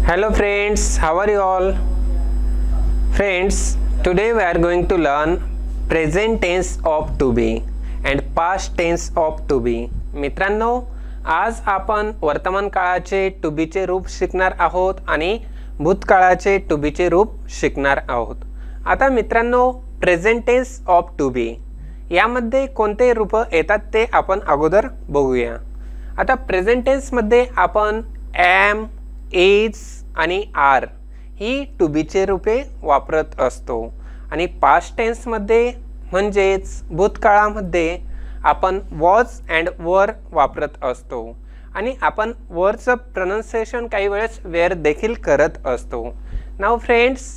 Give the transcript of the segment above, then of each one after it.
Hello friends, how are you all? Friends, today we are going to learn present tense of to be and past tense of to be. मित्रांनो, आज आपण वर्तमान काळाचे to be चे रूप शिकणार आहोत आणि भूतकाळाचे to be चे रूप शिकणार आहोत. आता मित्रांनो, प्रेझेंट टेन्स ऑफ टू बी यामध्ये कोणते रूप येतात ते आपण अगोदर बघूया. आता प्रेझेंट टेन्स मध्ये आपण एम, इज आणि आर ही टू बी चे रूपे वापरत असतो आणि पास्ट टेन्स मध्ये म्हणजेच भूतकाळामध्ये आपण वॉज अँड वर वापरत असतो आणि आपण वरचं प्रोनाउन्सिएशन काही वेळेस वेअर देखील करत असतो. Now friends,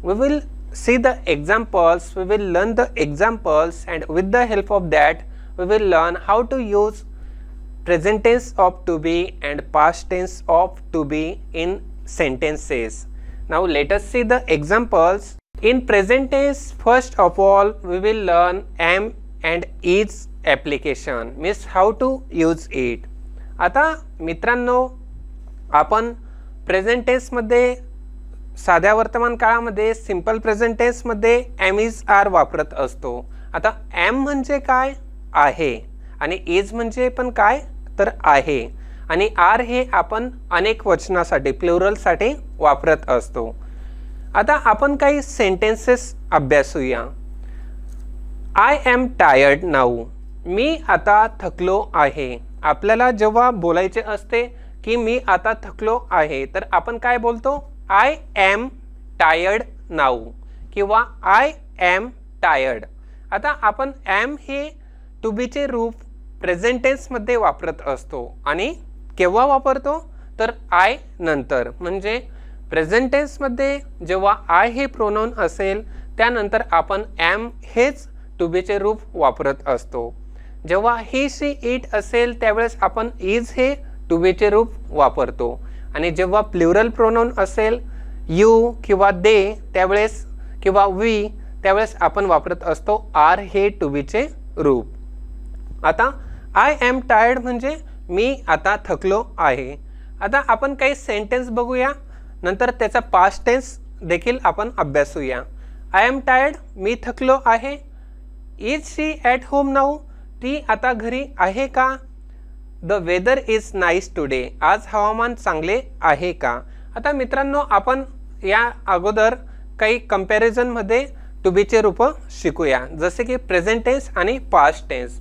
we will see the examples, we will learn the examples, and with the help of that we will learn how to use present tense of to be and past tense of to be in sentences. Now let us see the examples. In present tense, first of all we will learn am and is application, means how to use it. आता मित्रांनो, आपण present tense मध्ये साध्या वर्तमान काळामध्ये simple present tense मध्ये M, is, R वापरत असतो. आता एम म्हणजे काय आहे आणि इज म्हणजे पण काय तर आहे आणि आर हे आपण अनेक वचनासाठी प्लुरलसाठी वापरत असतो. आता आपण काही सेंटेन्सेस अभ्यासूया. आय एम टायर्ड नाऊ, मी आता थकलो आहे. आपल्याला जेव्हा बोलायचे असते की मी आता थकलो आहे तर आपण काय बोलतो? आय एम टायर्ड नाऊ किंवा आय एम टायर्ड. आता आपण एम हे टू बी चे रूप प्रेझेंट टेन्स मध्ये वापरत असतो आणि केव्हा वापरतो तर आय नंतर. म्हणजे प्रेझेंट टेन्स मध्ये जेव्हा आय हे प्रोनाउन असेल त्यानंतर आपण एम हेच टू बी चे रूप वापरत असतो. जेव्हा ही, शी, इट असेल त्यावेळेस आपण इज हे टू बी चे रूप वापरतो आणि जेव्हा प्लुरल प्रोनाउन असेल यू किंवा दे त्यावेळेस किंवा वी त्यावेळेस आपण वापरत असतो आर हे टू बी चे रूप. आता आय एम टायर्ड म्हणजे मी आता थकलो आहे. आता आपण काही सेंटेन्स बघूया, नंतर त्याचा पास्ट टेन्स देखील आपण अभ्यासूया. आय एम टायर्ड, मी थकलो आहे. Is she at home now, ती आता घरी आहे का? The weather is nice today, आज हवामान चांगले आहे का? आता मित्रांनो, आपण या अगोदर काही कंपॅरिझनमध्ये टू बीचे रूप शिकूया, जसे की प्रेझेंट टेन्स आणि पास्ट टेन्स.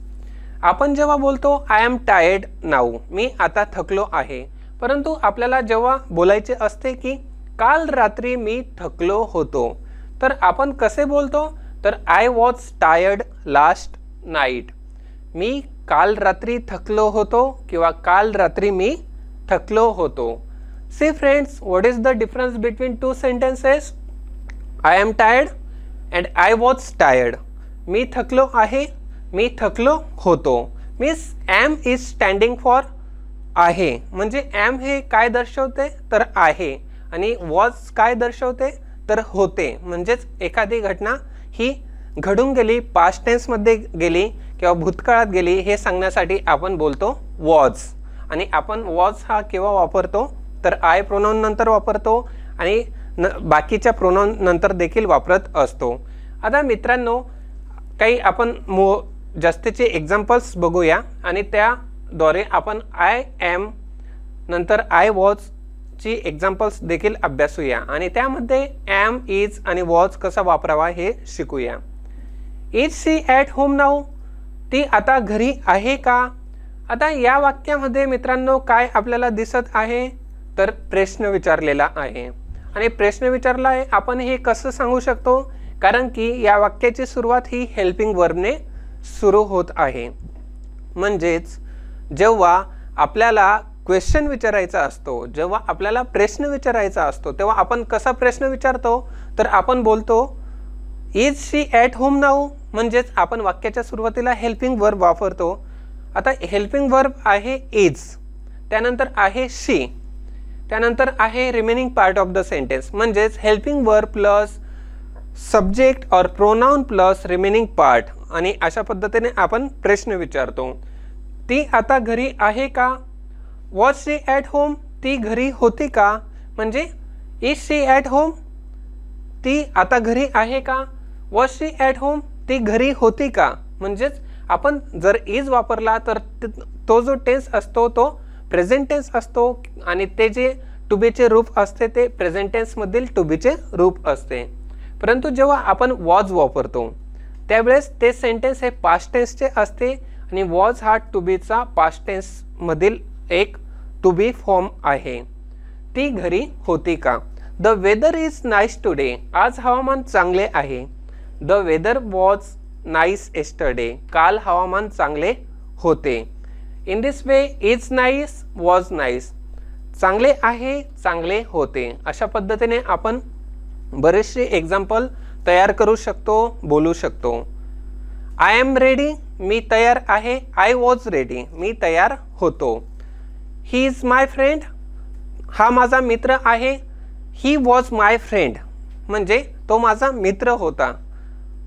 आपण जेव्हा बोलतो आय एम टायर्ड नाऊ, मी आता थकलो आहे, परंतु आपल्याला जेव्हा बोलायचे असते की काल रात्री मी थकलो होतो तर आपण कसे बोलतो? तर I was tired last night, मी काल रात्री थकलो होतो किंवा काल रात्री मी थकलो होतो. See friends, what is the difference between two sentences? I am tired and I was tired. मी थकलो आहे, मी थकलो होतो. Means am is standing for आहे, म्हणजे एम हे काय दर्शवते तर आहे आणि वॉज काय दर्शवते तर होते. म्हणजेच एखादी घटना ही घडून गेली, पास्ट टेन्समध्ये गेली किंवा भूतकाळात गेली हे सांगण्यासाठी आपण बोलतो वॉज. आणि आपण वॉज हा केव्हा वापरतो तर आय प्रोनाउन नंतर वापरतो आणि बाकीच्या प्रोनाउन नंतर देखील वापरत असतो. आता मित्रांनो, काही आपण जास्तीचे एक्झाम्पल्स बघूया आणि त्याद्वारे आपण आय एम नंतर आय वॉजची एक्झाम्पल्स देखील अभ्यासूया आणि त्यामध्ये एम, इज आणि वॉज कसा वापरावा हे शिकूया. Is she at home now, ती आता घरी आहे का? आता या वाक्यामध्ये मित्रांनो काय आपल्याला दिसत आहे तर प्रश्न विचारलेला आहे आणि प्रश्न विचारला आहे. आपण हे कसं सांगू शकतो? कारण की या वाक्याची सुरुवात ही हेल्पिंग वर्बने सुरू होत आहे. म्हणजेच जेव्हा आपल्याला क्वेश्चन विचारायचा असतो, जेव्हा आपल्याला प्रश्न विचारायचा असतो तेव्हा आपण कसा प्रश्न विचारतो तर आपण बोलतो is she at home now, म्हणजेच आपण वाक्याच्या सुरुवातीला हेल्पिंग वर्ब वापरतो. आता हेल्पिंग वर्ब आहे इज, त्यानंतर आहे शी, त्यानंतर आहे remaining part of the sentence, म्हणजेच हेल्पिंग वर्ब प्लस सब्जेक्ट और प्रोनाउन प्लस रिमेनिंग पार्ट आणि अशा पद्धतीने आपण प्रश्न विचारतो. ती आता घरी आहे का? Was she at home? ती घरी होती का? म्हणजे इज शी ॲट होम? ती आता घरी आहे का? Was she at home? ती घरी होती का? म्हणजेच आपण जर इज वापरला तर तो जो टेन्स असतो तो प्रेझेंट टेन्स असतो आणि ते जे टू बीचे रूप असते ते प्रेझेंट टेन्समधील टू बीचे रूप असते. परंतु जेव्हा आपण वॉज वापरतो त्यावेळेस ते सेंटेन्स हे पास्ट टेन्सचे असते आणि वॉज हा टू बीचा पास्ट टेन्समधील एक टू बी फॉर्म आहे. ती घरी होती का? The weather is nice today. आज हवामान चांगले आहे. The weather was nice yesterday. काल हवामान चांगले होते. In this way is nice, was nice. चांगले आहे, चांगले होते. अशा पद्धतीने आपण बरेचसे एक्झाम्पल तयार करू शकतो, बोलू शकतो. I am ready. मी तयार आहे. I was ready. मी तयार होतो. He is my friend. हा माझा मित्र आहे. He was my friend. म्हणजे तो माझा मित्र होता.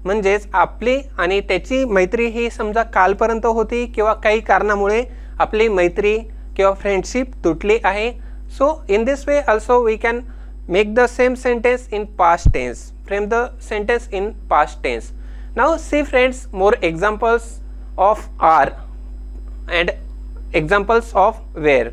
म्हणजेच आपली आणि त्याची मैत्री ही समजा कालपर्यंत होती किंवा काही कारणामुळे आपली मैत्री किंवा फ्रेंडशिप तुटली आहे. So in this way also we can make the same sentence in past tense. Frame the sentence in past tense. Now see friends more examples of are and examples of were.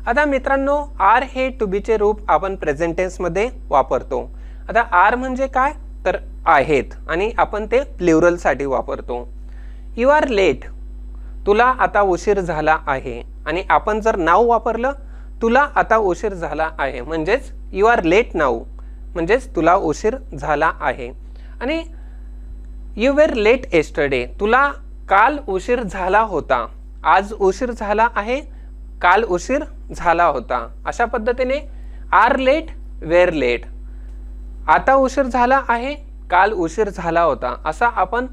आता मित्रांनो R हे to बीचे रूप आपण present टेन्समध्ये वापरतो. आता R म्हणजे काय तर आहेत आणि आपण ते प्लुरलसाठी वापरतो. You are late. तुला आता उशीर झाला आहे. आणि आपण जर नाव वापरलं तुला आता उशीर झाला आहे म्हणजेच यू आर लेट नाऊ म्हणजेच तुला उशीर झाला आहे. आणि यू वेर लेट येस्टरडे. तुला काल उशीर झाला होता. आज उशीर झाला आहे, काल उशीर झाला होता. अशा पद्धतीने आर लेट, वेर लेट. आता उशीर झाला आहे, काल उशीर झाला होता. असा आपण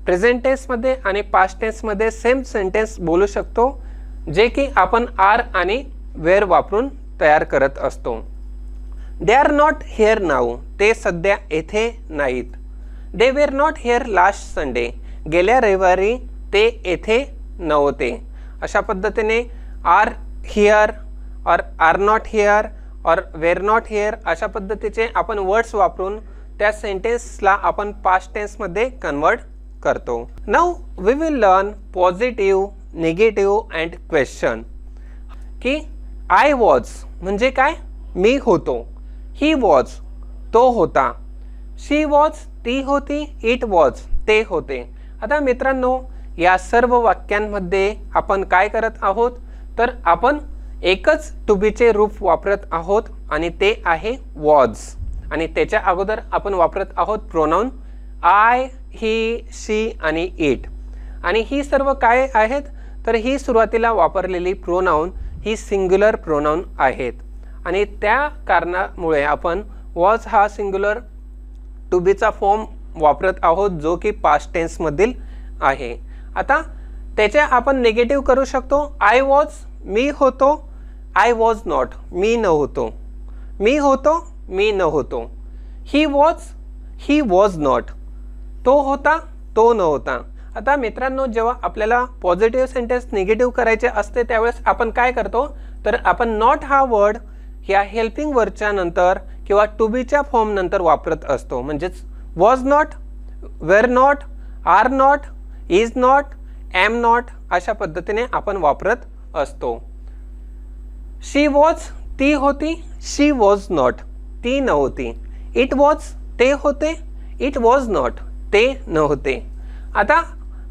प्रेझेंट टेन्समध्ये आणि पास्ट टेन्समध्ये सेम सेंटेन्स बोलू शकतो जे की आपण आर आणि वेअर वापरून तयार करत असतो. They are not here now. ते सध्या येथे नाहीत. They were not here last Sunday. गेल्या रविवारी ते येथे नव्हते. अशा पद्धतीने आर हिअर और आर नॉट हिअर और वेर नॉट हिअर अशा पद्धतीचे आपण वर्ड्स वापरून त्या सेंटेन्सला आपण पास्ट टेन्समध्ये कन्वर्ट करतो. Now we will learn positive, negative and question. की आय वॉज म्हणजे काय? मी होतो. ही वॉज तो होता. शी वॉज ती होती. इट वॉज ते होते. आता मित्रांनो या सर्व वाक्यांमध्ये आपण काय करत आहोत तर आपण एकच टू बीचे रूप वापरत आहोत आणि ते आहे वॉज. आणि त्याच्या अगोदर आपण वापरत आहोत प्रोनाउन आय, ही, शी आणि इट. आणि ही सर्व काय आहेत तर ही सुरुवातीला वापरलेली प्रोनाउन ही सिंग्युलर प्रोनाउन आहेत. आणि त्या कारणामुळे आपण वॉज हा सिंग्युलर टू बीचा फॉर्म वापरत आहोत जो की पास्ट टेन्समधील आहे. आता त्याच्या आपण निगेटिव्ह करू शकतो. आय वॉज मी होतो. आय वॉज नॉट मी नव्हतो. मी होतो मी नव्हतो. ही वॉज नॉट तो होता तो नव्हता. आता मित्रांनो जेव्हा आपल्याला पॉझिटिव्ह सेंटेन्स निगेटिव्ह करायचे असते त्यावेळेस आपण काय करतो तर आपण नॉट हा वर्ड या हेल्पिंग वर्डच्या नंतर किंवा टू बीच्या फॉर्म नंतर वापरत असतो. म्हणजेच was not, were not, are not, is not, am not अशा पद्धतीने आपण वापरत असतो. शी वॉज ती होती. शी वॉज नॉट ती नव्हती. इट वॉज ते होते. इट वॉज नॉट ते नव्हते. आता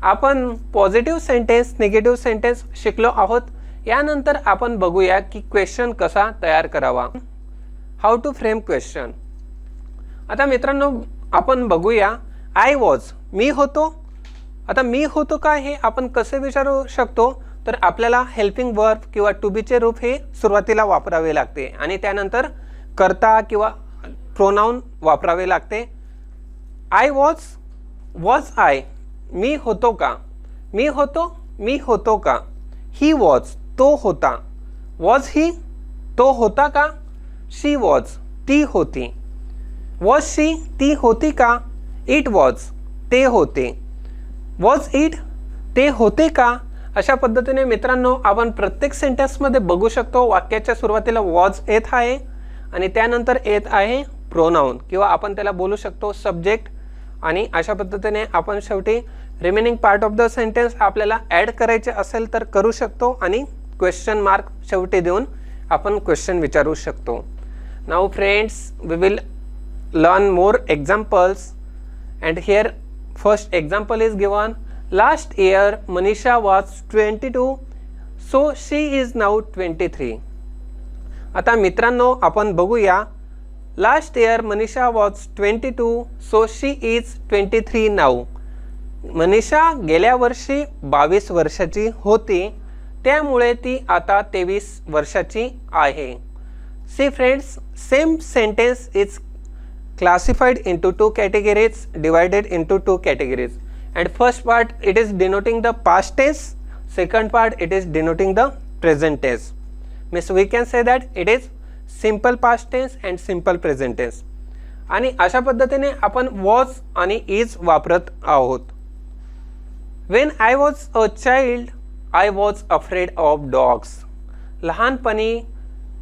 आपण पॉझिटिव्ह सेंटेन्स, निगेटिव्ह सेंटेन्स शिकलो आहोत. यानंतर आपण बघूया की क्वेश्चन कसा तयार करावा. How to frame question. आता मित्रांनो आपण बघूया आय वॉज मी होतो. आता मी होतो काय हे आपण कसे विचारू शकतो तर आपल्याला हेल्पिंग वर्ब किंवा टू बीचे रूप हे सुरुवातीला वापरावे लागते आणि त्यानंतर कर्ता किंवा प्रोनाउन वापरावे लागते. आय वॉज आय मी होतो का? मी होतो का? ही वॉज तो होता. वॉज ही तो होता का? शी वॉज ती होती. वॉज शी ती होती का? इट वॉज ते होते. वॉज इट ते होते का? अशा पद्धतीने मित्रांनो आपण प्रत्येक सेंटेन्समध्ये बघू शकतो वाक्याच्या सुरुवातीला वॉज येत आहे आणि त्यानंतर येत आहे प्रोनाउन किंवा आपण त्याला बोलू शकतो सब्जेक्ट आणि अशा पद्धतीने आपण शेवटी remaining part of the sentence आपल्याला ॲड करायचे असेल तर करू शकतो आणि क्वेश्चन मार्क शेवटी देऊन आपण क्वेश्चन विचारू शकतो. Now friends we will learn more examples and here first example is given. Last year Manisha was 22 so she is now 23. आता मित्रांनो आपण बघूया last year Manisha was 22 so she is 23 now. Manisha गेल्या वर्षी 22 वर्षाची होती त्यामुळे ती आता 23 वर्षाची आहे. See friends same sentence is classified into two categories, divided into two categories, and first part it is denoting the past tense, second part it is denoting the present tense. Means we can say that it is simple past tense and simple present tense. आणि अशा पद्धतीने आपण was आणि is वापरत आहोत. When I was a child I was afraid of dogs. लहानपणी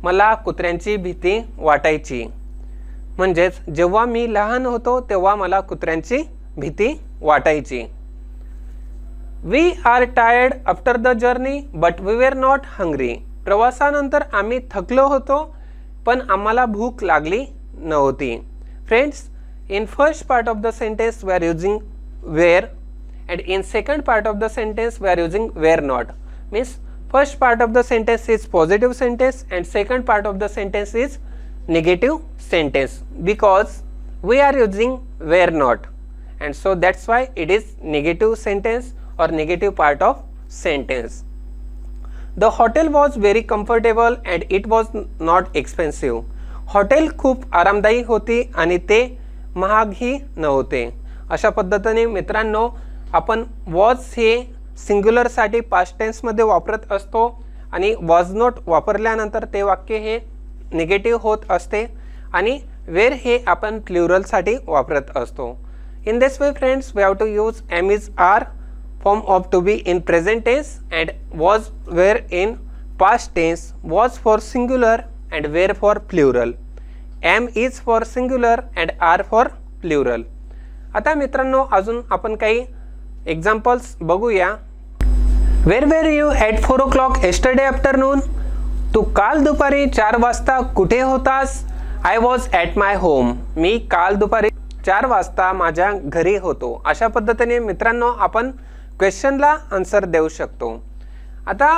मला कुत्र्यांची भीती वाटायची. म्हणजेच जेव्हा मी लहान होतो तेव्हा मला कुत्र्यांची भीती वाटायची. We are tired after the journey but we were not hungry. प्रवासानंतर आम्ही थकलो होतो पण आम्हाला भूक लागली नव्हती. Friends in first part of the sentence we are using were and in second part of the sentence we are using were not. Means first part of the sentence is positive sentence and second part of the sentence is negative sentence because we are using were not, and so that's why it is negative sentence or negative part of sentence. The hotel was very comfortable and it was not expensive. Hotel खूप आरामदायी होती आणि ते महागही नव्हते. अशा पद्धतीने मित्रांनो आपण वॉज हे सिंग्युलर साठी पास्ट टेन्स मध्ये वापरत असतो आणि वॉज नॉट वापरल्यानंतर ते वाक्य हे निगेटिव्ह होत असते आणि वेर हे आपण प्लुरल साठी वापरत असतो. In this way friends we have to use am is are form of to be in present tense and was were in past tense. Was for singular and were for plural. Am is for singular and are for plural. आता मित्रांनो अजून आपण काही examples बघूया. Where were you at 4 o'clock yesterday afternoon? तू काल दुपारी 4 वाजता कुठे होतास? I was at my home. मी काल दुपारी 4 वाजता माझ्या घरी होतो. अशा पद्धतीने मित्रांनो आपण क्वेश्चनला आन्सर देऊ शकतो. आता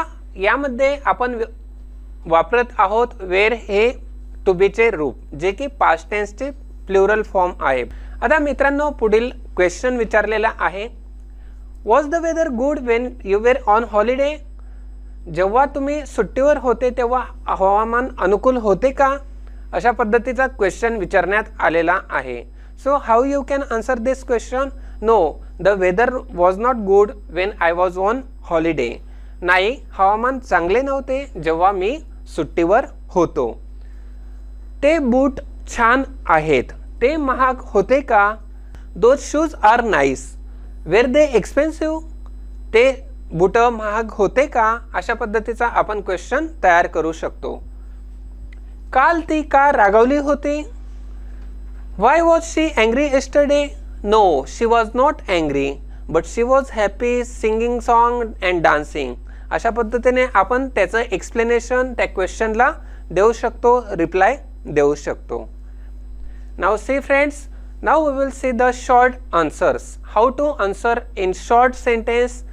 यामध्ये आपण वापरत आहोत वेर हे टू बीचे रूप जे की पास्ट टेन्सचे प्लुरल फॉर्म आहे. आता मित्रांनो पुढील क्वेश्चन विचारलेला आहे. Was the weather good when you were on holiday? जेव्हा तुम्ही सुट्टीवर होते तेव्हा हवामान अनुकूल होते का? अशा पद्धतीचा क्वेश्चन विचारण्यात आलेला आहे. So how you can answer this question? No, the weather was not good when I was on holiday. नाही, हवामान चांगले नव्हते जेव्हा मी सुट्टीवर होतो. ते बूट छान आहेत. ते महाग होते का? Those shoes are nice. Were they expensive? ते बूट महाग होते का? अशा पद्धतीचा आपण क्वेश्चन तयार करू शकतो. काल ती का रागावली होती? Why was she angry yesterday? No, she was not angry, but she was happy singing song and dancing. अशा पद्धतीने आपण त्याचं एक्सप्लेनेशन त्या क्वेश्चनला देऊ शकतो, रिप्लाय देऊ शकतो. Now see friends, now we will see the short answers. How to answer in short sentence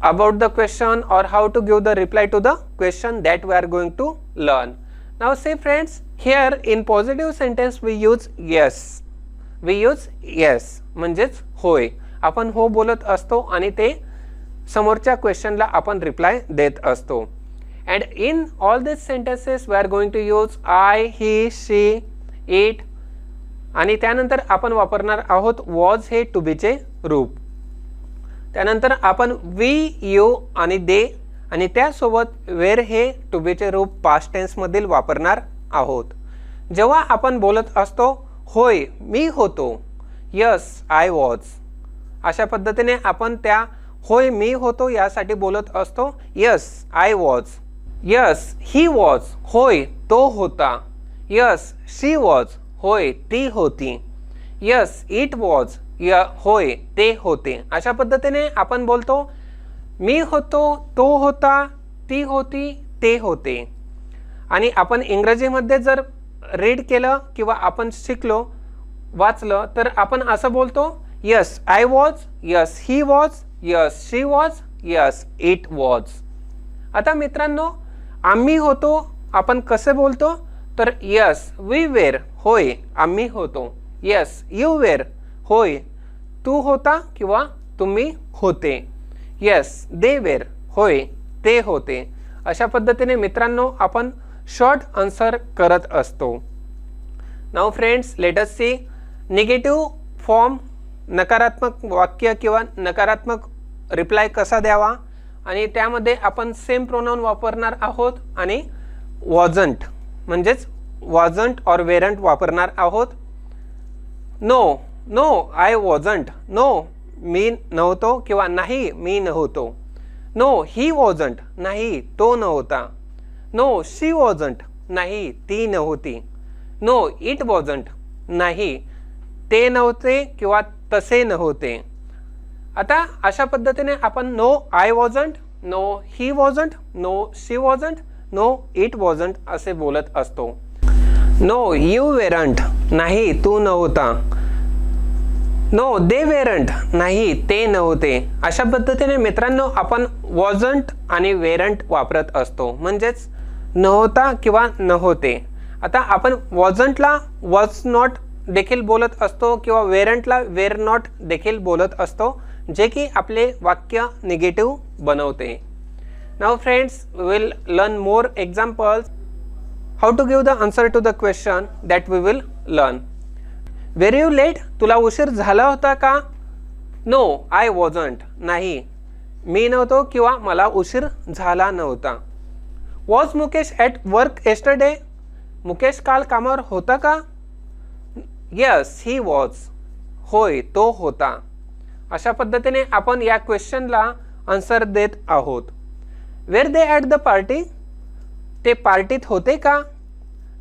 about the question or how to give the reply to the question that we are going to learn. Now see friends, here in positive sentence we use yes. We use yes म्हणजेच होय. आपण हो बोलत असतो आणि ते समोरच्या क्वेश्चनला आपण रिप्लाय देत असतो. And in all this sentences we are going to use I, he, she, it आणि त्यानंतर आपण वापरणार आहोत वॉज हे टू बीचे रूप. त्यानंतर आपण वी, यू आणि दे आणि त्यासोबत वेर हे टू बीचे रूप पास्ट टेन्स मधील वापरणार आहोत. जेव्हा आपण बोलत असतो होय मी होतो, यस आय वॉज, अशा पद्धतीने आपण त्या होय मी होतो यासाठी बोलत असतो yes I was. Yes he was, होय तो होता. यस शी वॉज, होय ती होती. यस इट वॉज, होय ते होते. अशा पद्धतीने आपण बोलतो मी होतो, तो होता, ती होती, ते होते. आणि आपण इंग्रजीमध्ये जर रीड केलं किंवा आपण शिकलो, वाचलं, तर आपण असं बोलतो yes I was, yes he was, yes she was, yes it was. आता मित्रांनो, आम्ही होतो आपण कसे बोलतो, तर यस वी वेर, होय आम्ही होतो. यस यू वेर, होय तू होता किंवा तुम्ही होते. यस दे वेर, होय ते होते. अशा पद्धतीने मित्रांनो आपण शॉर्ट आन्सर करत असतो. Now friends, let us see negative form, नकारात्मक वाक्य किंवा नकारात्मक रिप्लाय कसा द्यावा, आणि त्यामध्ये आपण सेम प्रोनाउन वापरणार आहोत आणि वॉजंट म्हणजेच वॉजंट और वेरंट वापरणार आहोत. No, no I wasn't, no मी नव्हतो किंवा नाही मी नव्हतो. नो ही वॉजंट, नाही तो नव्हता. नो शी वॉजंट, नाही ती नव्हती. नो इट वॉजंट, नाही ते नव्हते किंवा तसे नव्हते. आता अशा पद्धतीने आपण no I wasn't, no he wasn't, no she wasn't, no it wasn't असे बोलत असतो. नो यू वेरंट, नाही तू नव्हता. नो दे वेरंट, नाही ते नव्हते. अशा पद्धतीने मित्रांनो आपण वॉजंट आणि वेरंट वापरत असतो, म्हणजेच नव्हता किंवा नव्हते. आता आपण वॉजंटला वॉज नॉट देखील बोलत असतो किंवा वेरंटला वेर नॉट देखील बोलत असतो, जे की आपले वाक्य निगेटिव्ह बनवते. Now friends, we will learn more examples how to give the answer to the question that we will learn. Were you late, तुला उशीर झाला होता का? नो आय वॉजंट, नाही मी नव्हतो किंवा मला उशीर झाला नव्हता. Was Mukesh at work yesterday, Mukesh काल कामावर होता का? यस ही वॉज, होय तो होता. अशा पद्धतीने आपण या क्वेश्चनला आन्सर देत आहोत. वेर दे ॲट द पार्टी, ते पार्टीत होते का?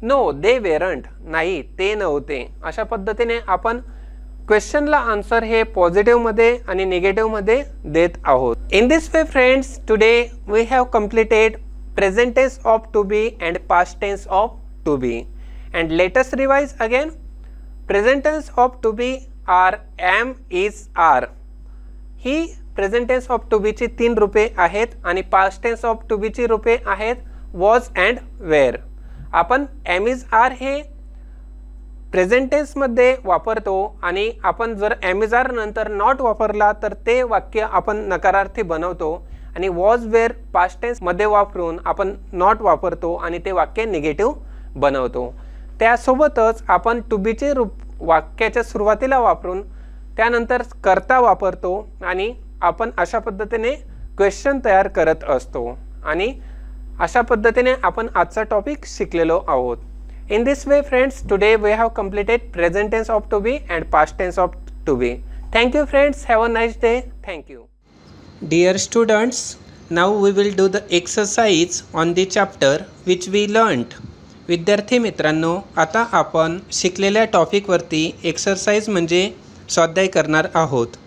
नो दे वेरंट, नाही ते नव्हते. अशा पद्धतीने आपण क्वेश्चनला आन्सर हे पॉझिटिव्हमध्ये आणि निगेटिव्हमध्ये देत आहोत. In this way friends, today we have completed present tense of to be and past tense of to be. And let us revise again. Present tense of to be are am, is, are. ही present tense of to बीची 3 रूपे आहेत आणि past tense of to बीची रूपे आहेत was and wear. आपण M, is, R हे present टेन्समध्ये वापरतो आणि आपण जर एम, इज, आर नंतर नॉट वापरला तर ते वाक्य आपण नकारार्थी बनवतो, आणि वॉज, वेअर पास्ट टेन्समध्ये वापरून आपण नॉट वापरतो आणि ते वाक्य निगेटिव्ह बनवतो. त्यासोबतच आपण टू बीचे रूप वाक्याच्या सुरुवातीला वापरून त्यानंतर कर्ता वापरतो आणि आपण अशा पद्धतीने क्वेश्चन तयार करत असतो. आणि अशा पद्धतीने आपण आजचा टॉपिक शिकलेलो आहोत. In this way friends, today we have completed present tense of to be and past tense of to be. Thank you friends, have a nice day. Thank you. Dear students, now we will do the exercise on the chapter which we learned. विद्यार्थी मित्रांनो, आता आपण शिकलेल्या टॉपिकवरती exercise म्हणजे स्वाध्याय करणार आहोत.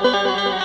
you